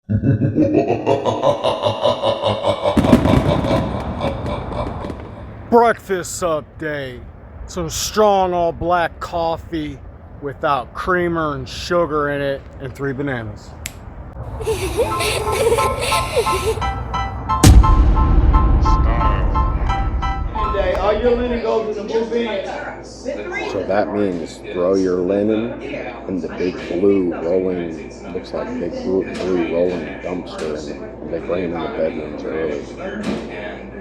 Breakfast update. Some strong all black coffee without creamer and sugar in it, and 3 bananas. All your linen goes in the blue bin. So that means throw your linen in the big blue rolling, looks like big blue rolling dumpster, and they bring them in the bedrooms early.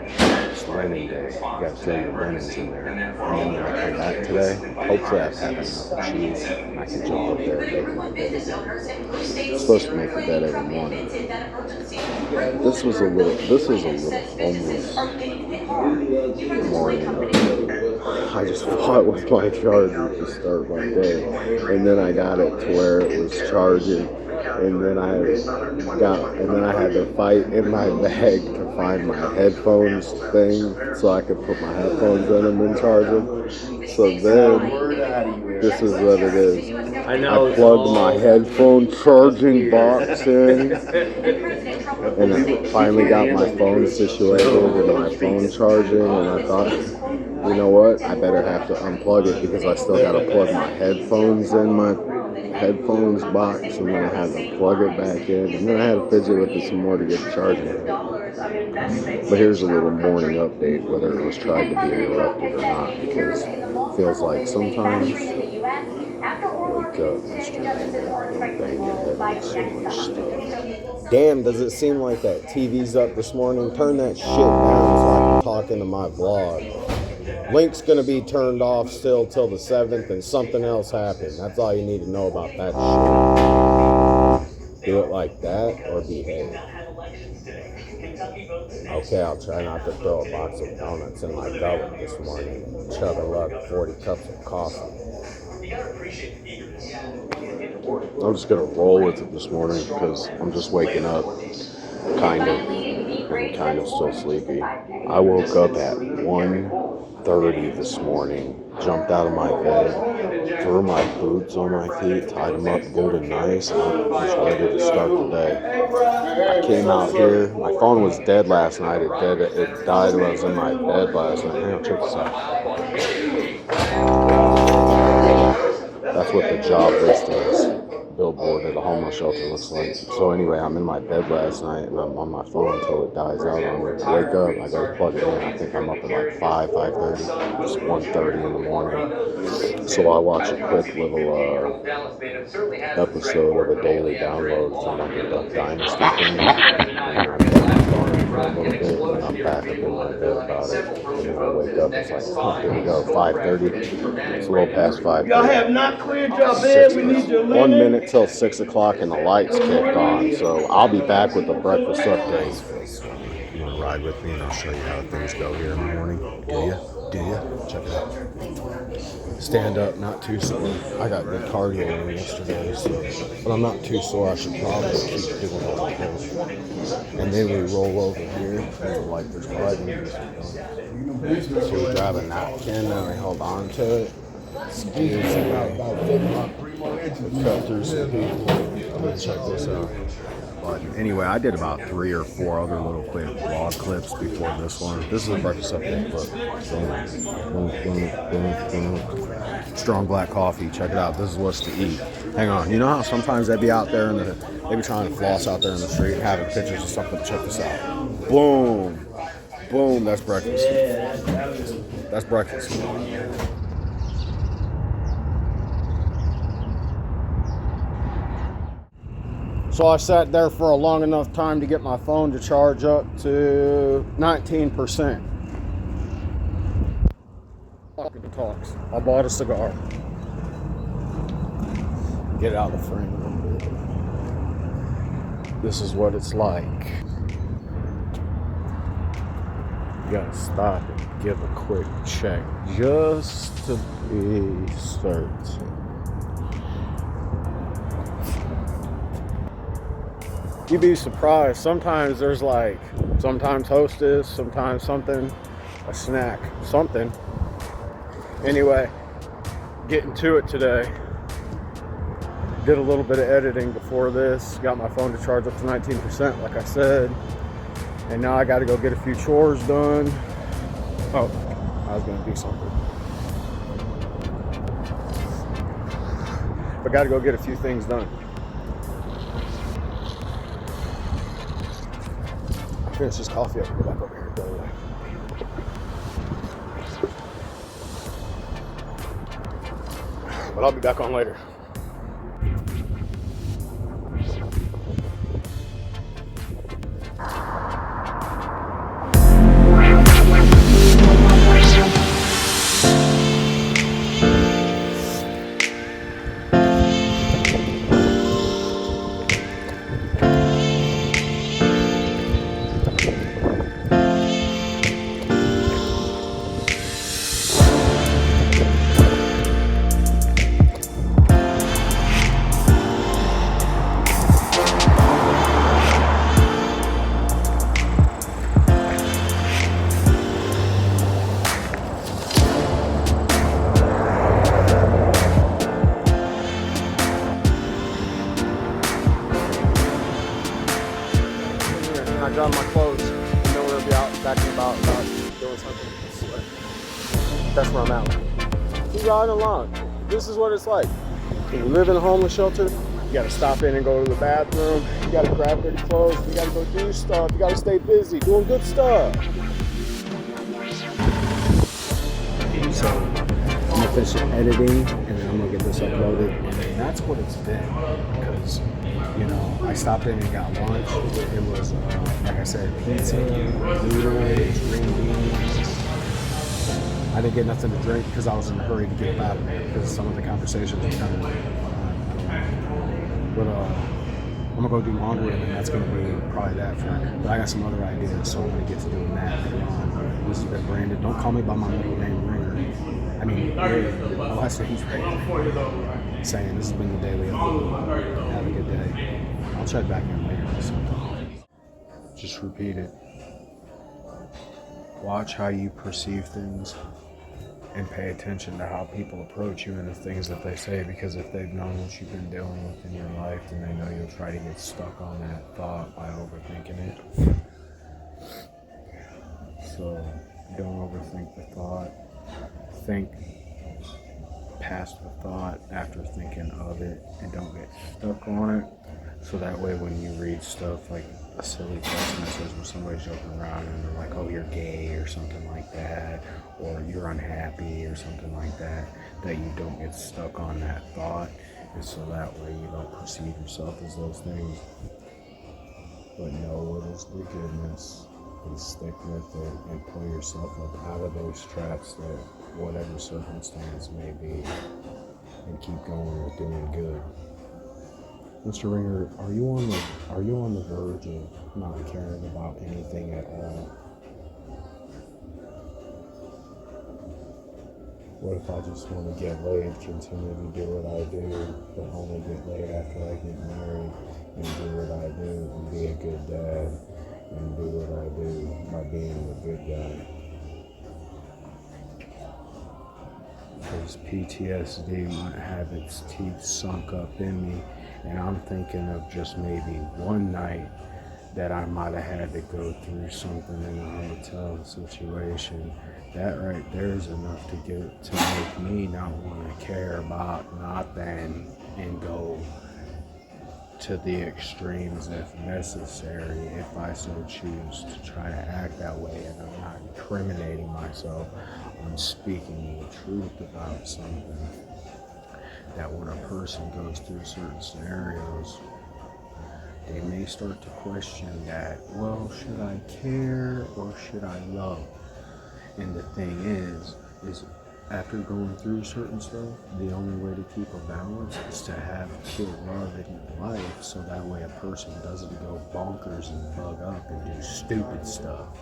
It's linen day. You gotta throw your linens in there. And then when I come back today, hopefully I've had enough cheese and I can jump up there and make my bed again. I'm supposed to make the bed every morning. This was a little homeless morning. I just fought with my charger to start my day, and then I got it to where it was charging, and then I had to fight in my bag to find my headphones thing so I could put my headphones in them and charge them. So then this is what it is. I plugged my headphone charging box in, and I finally got my phone situated and my phone charging, and I thought, you know what, I better have to unplug it because I still got to plug my headphones in my headphones box, and then I had to plug it back in, and then I had to fidget with it some more to get it charging. But here's a little morning update, whether it was tried to be interrupted or not, because it feels like sometimes I wake up and start banging head with so much stuff. Damn, does it seem like that TV's up this morning? Turn that shit down so I can talk into my vlog. Link's going to be turned off still till the 7th, and something else happened. That's all you need to know about that shit. Do it like that or behave. Okay, I'll try not to throw a box of donuts in my gullet this morning and chug a lug 40 cups of coffee. I'm just going to roll with it this morning because I'm just waking up, kind of still sleepy. I woke up at 1:30 this morning, jumped out of my bed, threw my boots on my feet, tied them up good and nice, and I was ready to start the day. I came out here, my phone was dead last night, it died when I was in my bed last night. Hang on, check this out. That's what the job listings billboard at a homeless shelter looks like. So anyway, I'm in my bed last night and I'm on my phone until it dies out on me. I wake up, I go plug it in. I think I'm up at like 5:30, just 1:30 in the morning. So I watch a quick little episode of a daily download from like a Duck Dynasty thing. And I plug my phone in for a little bit and I'm back up in my bed about it. And then I wake up, it's like, oh, here we go, 5:30. It's a little past 5:30. Y'all have not cleared your bed. We need your linen. 1 minute till 6 o'clock and the lights kicked on. So I'll be back with the breakfast update. You want to ride with me and I'll show you how things go here in the morning? Do you? Check it out. Stand up, not too sore. I got good cardio in yesterday, but I'm not too sore. I should probably keep doing all of this. And then we roll over here and the wipers riding music on. So we grab a napkin and we hold on to it. Squeeze it out about 50. Cut through some people. Check this out. But anyway, I did about 3 or 4 other little quick vlog clips before this one. This is a breakfast update clip. Strong black coffee. Check it out. This is what's to eat. Hang on. You know how sometimes they be out there and they be trying to floss out there in the street, having pictures of something. Check this out. Boom. Boom. That's breakfast. That's breakfast. So I sat there for a long enough time to get my phone to charge up to 19%. Talks. I bought a cigar. Get it out of the frame a little bit. This is what it's like. You gotta stop and give a quick check just to be certain. You'd be surprised. Sometimes there's sometimes Hostess, sometimes something, a snack, something. Anyway, getting to it today. Did a little bit of editing before this. Got my phone to charge up to 19%, like I said. And now I got to go get a few chores done. Oh, I was going to do something. But got to go get a few things done. I'll finish this coffee up and go back over here. Go away. But I'll be back on later. I grab my clothes, and then we'll be out back and about doing something. That's where I'm at. Keep riding along. This is what it's like. When you live in a homeless shelter, you gotta stop in and go to the bathroom. You gotta grab dirty clothes. You gotta go do stuff. You gotta stay busy doing good stuff. So I'm gonna finish editing, and then I'm gonna get this uploaded. And that's what it's been, because I stopped in and got lunch. It was, like I said, pizza, noodles, green beans. I didn't get nothing to drink because I was in a hurry to get out of there because some of the conversations were kind of, but I'm gonna go do laundry, and then that's gonna be probably that for me. But I got some other ideas, so I'm gonna get to doing that later on. This has been Brandon. Don't call me by my middle name, Ringer. I mean, oh, I said he's right. Saying this has been the daily upload. Have a good day. I'll check back in later. Just repeat it. Watch how you perceive things and pay attention to how people approach you and the things that they say, because if they've known what you've been dealing with in your life, then they know you'll try to get stuck on that thought by overthinking it. So don't overthink the thought. Think past the thought after thinking of it, and don't get stuck on it. So that way when you read stuff like a silly text message where somebody's joking around and they're like, oh, you're gay or something like that, or you're unhappy or something like that, that you don't get stuck on that thought, and so that way you don't perceive yourself as those things, but know it is the goodness, and stick with it and pull yourself up out of those traps that whatever circumstance may be, and keep going with doing good. Mr. Ringer, are you on the verge of not caring about anything at all? What if I just want to get laid, continue to do what I do, but only get laid after I get married, and do what I do, and be a good dad, and do what I do by being a good guy? Because PTSD might have its teeth sunk up in me, and I'm thinking of just maybe one night that I might have had to go through something in a hotel situation. That right there is enough to make me not want to care about nothing and go to the extremes if necessary, if I so choose to try to act that way, and I'm not incriminating myself. I'm speaking the truth about something. That when a person goes through certain scenarios, they may start to question that, well, should I care or should I love? And the thing is after going through certain stuff, the only way to keep a balance is to have pure love in your life, so that way a person doesn't go bonkers and bug up and do stupid stuff.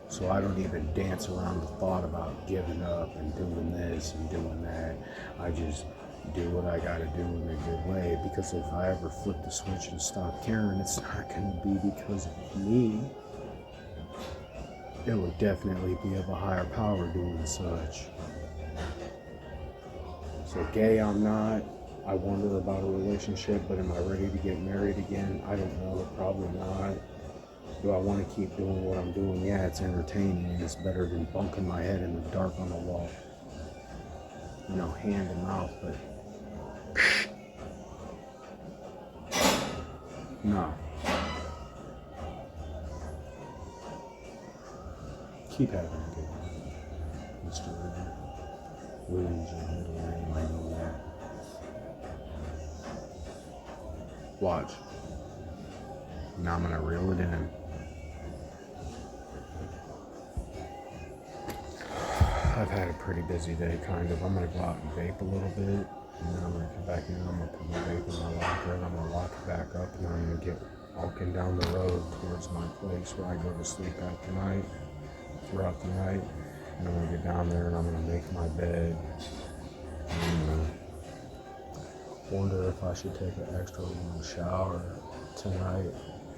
So I don't even dance around the thought about giving up and doing this and doing that. I just do what I gotta do in a good way, because if I ever flip the switch and stop caring, it's not gonna be because of me. It would definitely be of a higher power doing such. So gay I'm not, I wonder about a relationship, but am I ready to get married again? I don't know, probably not. Do I want to keep doing what I'm doing? Yeah, it's entertaining and it's better than bunking my head in the dark on the wall. Hand to mouth, but no. Keep having a good one, Mr. River. Williams your middle name, I know that. Watch. Now I'm gonna reel it in. I've had a pretty busy day, kind of. I'm gonna go out and vape a little bit, and then I'm gonna come back in. I'm gonna put my vape in my locker, and I'm gonna lock it back up, and I'm gonna get walking down the road towards my place where I go to sleep at the night, throughout the night. And I'm gonna get down there, and I'm gonna make my bed. And wonder if I should take an extra long shower tonight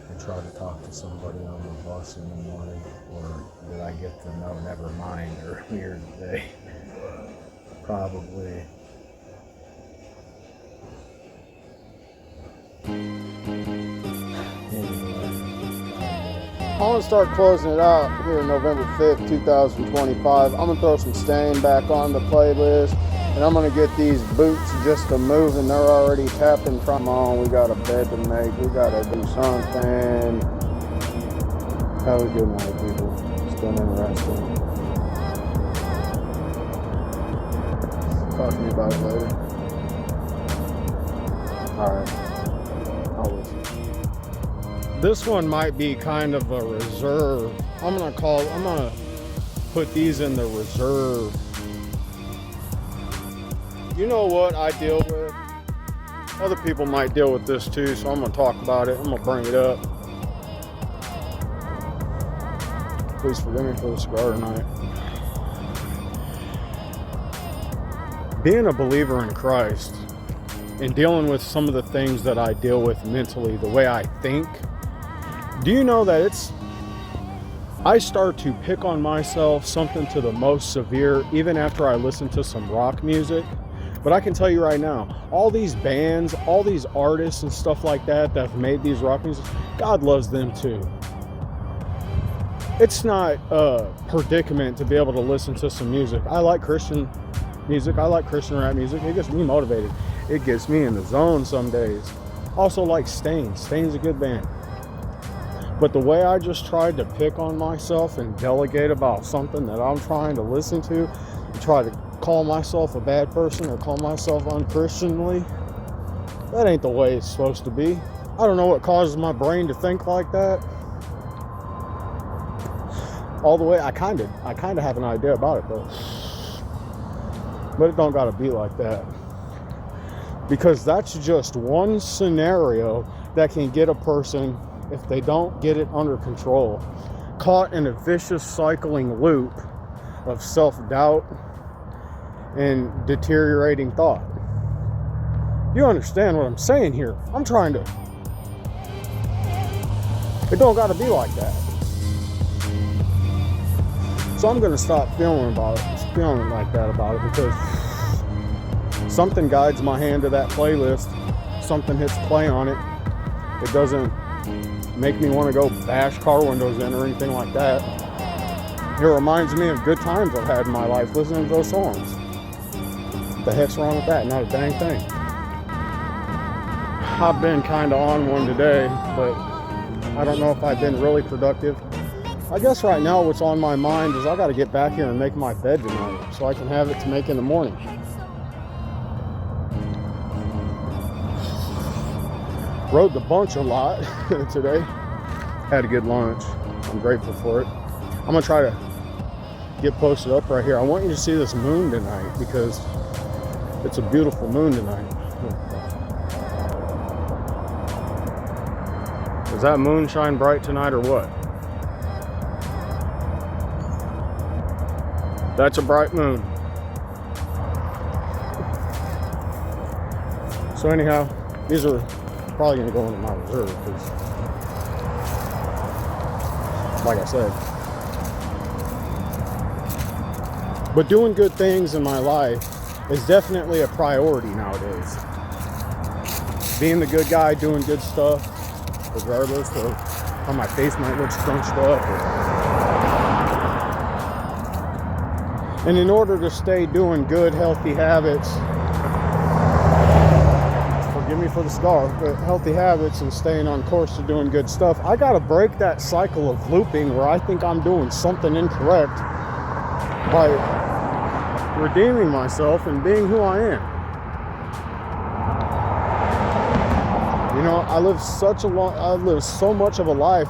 and try to talk to somebody on the bus in the morning, or did I get the no, never mind earlier today? Probably. I want to start closing it out here November 5th, 2025. I'm going to throw some Stain back on the playlist, and I'm going to get these boots just to move, and they're already tapping from on. We got a bed to make. We got to do something. Have a good night, people. It's been interesting. Talk to me about it later. All right. I'll listen. This one might be kind of a reserve. I'm gonna put these in the reserve. You know what I deal with? Other people might deal with this too, so I'm gonna talk about it. I'm gonna bring it up. Please forgive me for the cigar tonight. Being a believer in Christ and dealing with some of the things that I deal with mentally, the way I think, do you know that I start to pick on myself something to the most severe even after I listen to some rock music? But I can tell you right now, all these bands, all these artists and stuff like that have made these rock music, God loves them too. It's not a predicament to be able to listen to some music. I like Christian music. I like Christian rap music. It gets me motivated. It gets me in the zone some days. Also like Stain. Stain's a good band. But the way I just tried to pick on myself and delegate about something that I'm trying to listen to, and try to call myself a bad person or call myself unchristianly, that ain't the way it's supposed to be. I don't know what causes my brain to think like that. All the way, I kind of have an idea about it though. But it don't gotta be like that. Because that's just one scenario that can get a person, if they don't get it under control, caught in a vicious cycling loop of self-doubt and deteriorating thought. You understand what I'm saying here? I'm trying to... It don't gotta be like that. So I'm gonna stop feeling like that about it, because something guides my hand to that playlist. Something hits play on it. It doesn't make me want to go bash car windows in or anything like that. It reminds me of good times I've had in my life listening to those songs. What the heck's wrong with that? Not a dang thing. I've been kind of on one today, but I don't know if I've been really productive. I guess right now what's on my mind is I got to get back here and make my bed tonight so I can have it to make in the morning. Rode the bunch a lot today. Had a good lunch. I'm grateful for it. I'm gonna try to get posted up right here. I want you to see this moon tonight because it's a beautiful moon tonight. Does that moon shine bright tonight or what? That's a bright moon. So anyhow, these are probably going to go into my reserve because, like I said, but doing good things in my life is definitely a priority nowadays. being the good guy, doing good stuff, regardless of how my face might look scrunched up. And in order to stay doing good, healthy habits, forgive me for the scar, but healthy habits and staying on course to doing good stuff, I gotta break that cycle of looping where I think I'm doing something incorrect by redeeming myself and being who I am. You know, I lived so much of a life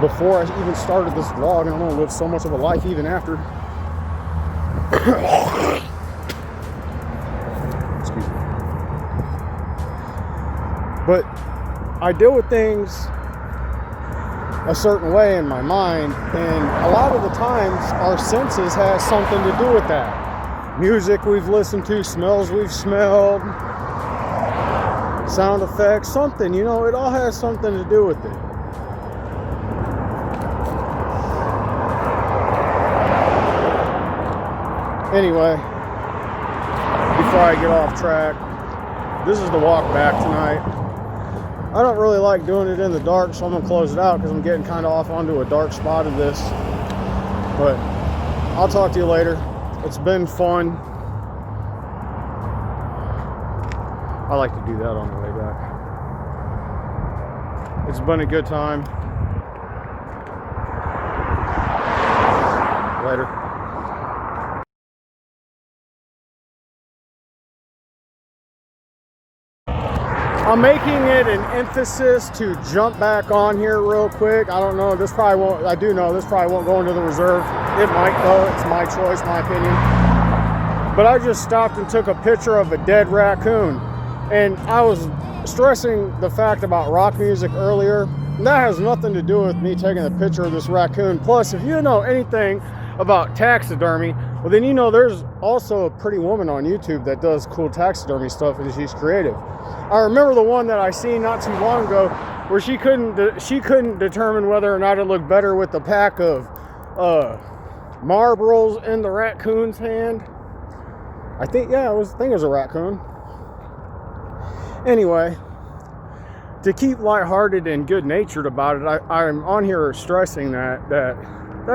before I even started this vlog, and I'm gonna live so much of a life even after. Excuse me. But I deal with things a certain way in my mind, and a lot of the times our senses has something to do with that. Music we've listened to, smells we've smelled, sound effects, something, you know, it all has something to do with it. Anyway, before I get off track, this is the walk back tonight. I don't really like doing it in the dark, so I'm gonna close it out because I'm getting kind of off onto a dark spot of this. But I'll talk to you later. It's been fun. I like to do that on the way back. It's been a good time. Later. I'm making it an emphasis to jump back on here real quick. I don't know, this probably won't, I do know this probably won't go into the reserve. It might though, it's my choice, my opinion. But I just stopped and took a picture of a dead raccoon. And I was stressing the fact about rock music earlier. And that has nothing to do with me taking a picture of this raccoon. Plus, if you know anything about taxidermy, well then you know there's also a pretty woman on YouTube that does cool taxidermy stuff, and she's creative. I remember the one that I seen not too long ago where she couldn't determine whether or not it looked better with the pack of Marlboros in the raccoon's hand. I think it was a raccoon. Anyway, to keep lighthearted and good-natured about it, I'm on here stressing that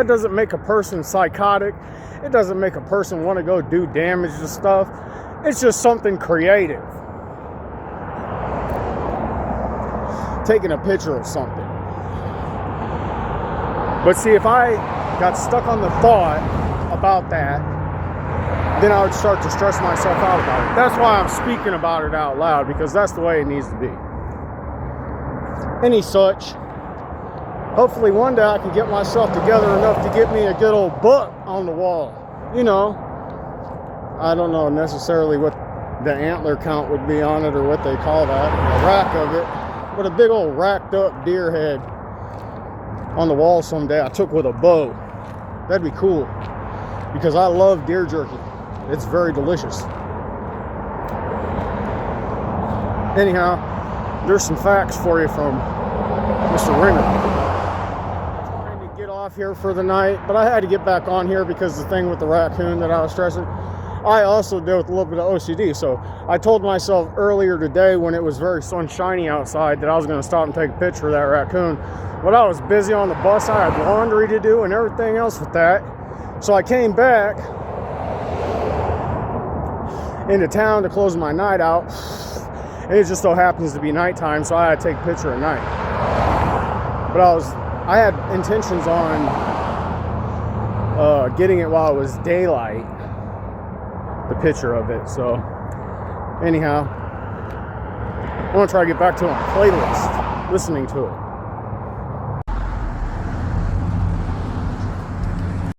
doesn't make a person psychotic. It doesn't make a person want to go do damage to stuff. It's just something creative. Taking a picture of something. But see, if I got stuck on the thought about that, then I would start to stress myself out about it. That's why I'm speaking about it out loud, because that's the way it needs to be. Any such, hopefully one day I can get myself together enough to get me a good old buck on the wall. You know, I don't know necessarily what the antler count would be on it or what they call that, a rack of it, but a big old racked up deer head on the wall someday I took with a bow. That'd be cool, because I love deer jerky. It's very delicious. Anyhow, there's some facts for you from Mr. Ringer. I'm trying to get off here for the night, but I had to get back on here because the thing with the raccoon that I was stressing, I also deal with a little bit of OCD. So I told myself earlier today when it was very sunshiny outside that I was going to stop and take a picture of that raccoon. But I was busy on the bus. I had laundry to do and everything else with that. So I came back into town to close my night out. And it just so happens to be nighttime, so I had to take a picture at night. But I had intentions on getting it while it was daylight, the picture of it. So anyhow, I'm gonna try to get back to my playlist, listening to it.